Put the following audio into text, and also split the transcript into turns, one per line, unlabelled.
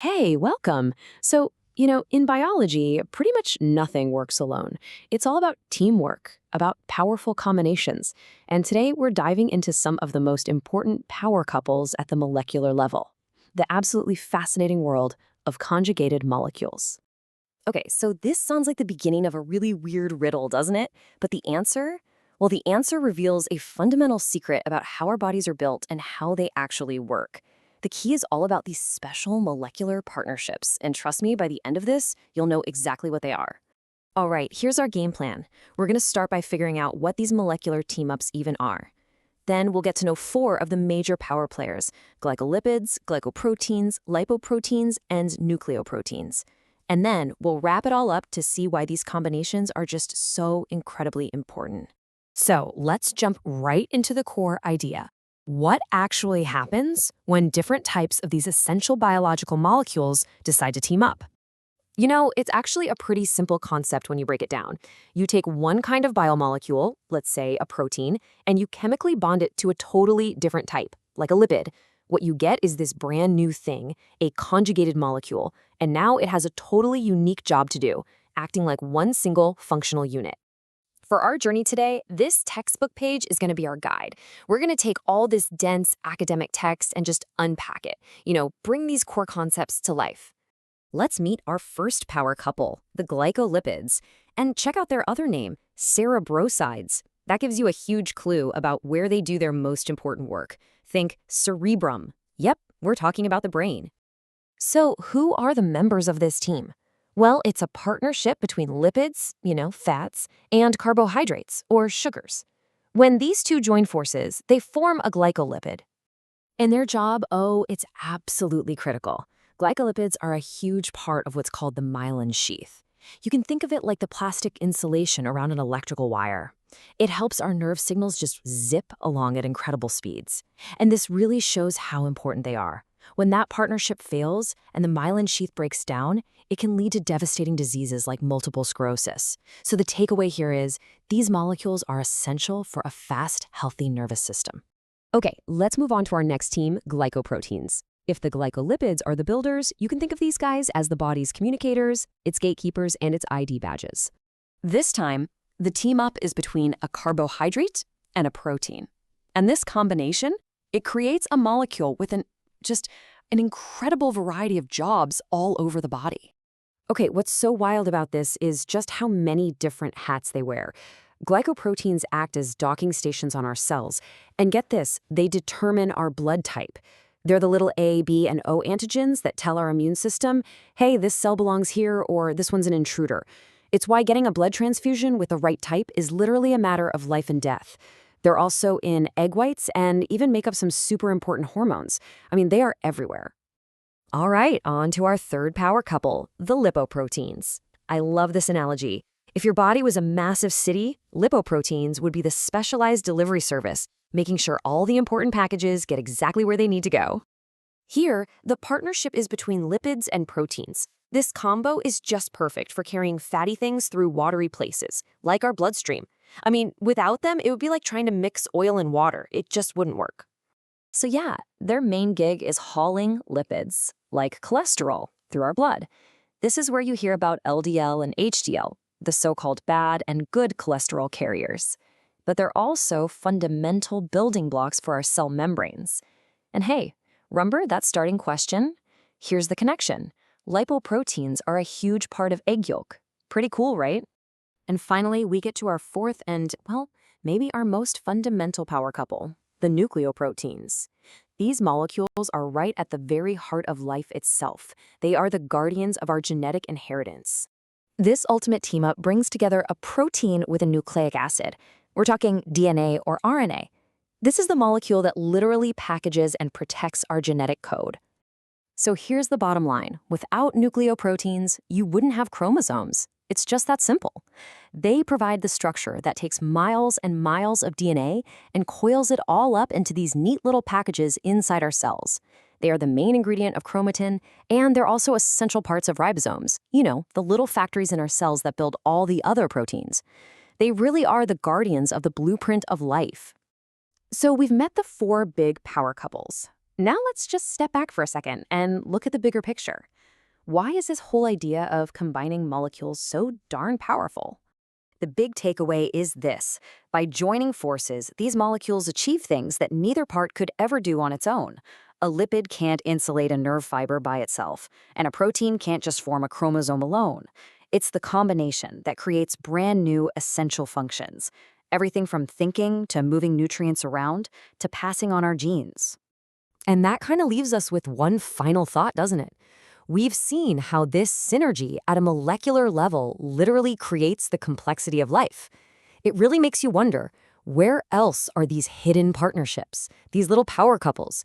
Hey, welcome. In biology, pretty much nothing works alone. It's all about teamwork, about powerful combinations. And today we're diving into some of the most important power couples at the molecular level, the absolutely fascinating world of conjugated molecules.
Okay, so this sounds like the beginning of a really weird riddle, doesn't it? But the answer? Well, the answer reveals a fundamental secret about how our bodies are built and how they actually work. The key is all about these special molecular partnerships, and trust me, by the end of this, you'll know exactly what they are. All right, here's our game plan. We're going to start by figuring out what these molecular team-ups even are. Then we'll get to know four of the major power players: glycolipids, glycoproteins, lipoproteins, and nucleoproteins. And then we'll wrap it all up to see why these combinations are just so incredibly important.
So let's jump right into the core idea. What actually happens when different types of these essential biological molecules decide to team up? It's actually a pretty simple concept when you break it down. You take one kind of biomolecule, let's say a protein, and you chemically bond it to a totally different type, like a lipid. What you get is this brand new thing, a conjugated molecule, and now it has a totally unique job to do, acting like one single functional unit. For our journey today, this textbook page is going to be our guide. We're going to take all this dense academic text and just unpack it, bring these core concepts to life. Let's meet our first power couple, the glycolipids, and check out their other name, cerebrosides. That gives you a huge clue about where they do their most important work. Think cerebrum. Yep, we're talking about the brain. So who are the members of this team? Well, it's a partnership between lipids, fats, and carbohydrates, or sugars. When these two join forces, they form a glycolipid. And their job, it's absolutely critical. Glycolipids are a huge part of what's called the myelin sheath. You can think of it like the plastic insulation around an electrical wire. It helps our nerve signals just zip along at incredible speeds. And this really shows how important they are. When that partnership fails and the myelin sheath breaks down, it can lead to devastating diseases like multiple sclerosis. So the takeaway here is these molecules are essential for a fast, healthy nervous system. Okay, let's move on to our next team, glycoproteins. If the glycolipids are the builders, you can think of these guys as the body's communicators, its gatekeepers, and its ID badges. This time, the team up is between a carbohydrate and a protein. And this combination, it creates a molecule with an incredible variety of jobs all over the body. Okay, what's so wild about this is just how many different hats they wear. Glycoproteins act as docking stations on our cells. And get this, they determine our blood type. They're the little A, B, and O antigens that tell our immune system, hey, this cell belongs here, or this one's an intruder. It's why getting a blood transfusion with the right type is literally a matter of life and death. They're also in egg whites and even make up some super important hormones. They are everywhere. All right, on to our third power couple, the lipoproteins. I love this analogy. If your body was a massive city, lipoproteins would be the specialized delivery service, making sure all the important packages get exactly where they need to go. Here, the partnership is between lipids and proteins. This combo is just perfect for carrying fatty things through watery places, like our bloodstream. Without them, it would be like trying to mix oil and water. It just wouldn't work. So yeah, their main gig is hauling lipids, like cholesterol, through our blood. This is where you hear about LDL and HDL, the so-called bad and good cholesterol carriers. But they're also fundamental building blocks for our cell membranes. And hey, remember that starting question? Here's the connection. Lipoproteins are a huge part of egg yolk. Pretty cool, right? And finally, we get to our fourth and, maybe our most fundamental power couple, the nucleoproteins. These molecules are right at the very heart of life itself. They are the guardians of our genetic inheritance. This ultimate team-up brings together a protein with a nucleic acid. We're talking DNA or RNA. This is the molecule that literally packages and protects our genetic code. So here's the bottom line. Without nucleoproteins, you wouldn't have chromosomes. It's just that simple. They provide the structure that takes miles and miles of DNA and coils it all up into these neat little packages inside our cells. They are the main ingredient of chromatin, and they're also essential parts of ribosomes. The little factories in our cells that build all the other proteins. They really are the guardians of the blueprint of life. So we've met the four big power couples.
Now let's just step back for a second and look at the bigger picture. Why is this whole idea of combining molecules so darn powerful? The big takeaway is this. By joining forces, these molecules achieve things that neither part could ever do on its own. A lipid can't insulate a nerve fiber by itself, and a protein can't just form a chromosome alone. It's the combination that creates brand new essential functions. Everything from thinking to moving nutrients around to passing on our genes.
And that kind of leaves us with one final thought, doesn't it? We've seen how this synergy at a molecular level literally creates the complexity of life. It really makes you wonder, where else are these hidden partnerships, these little power couples,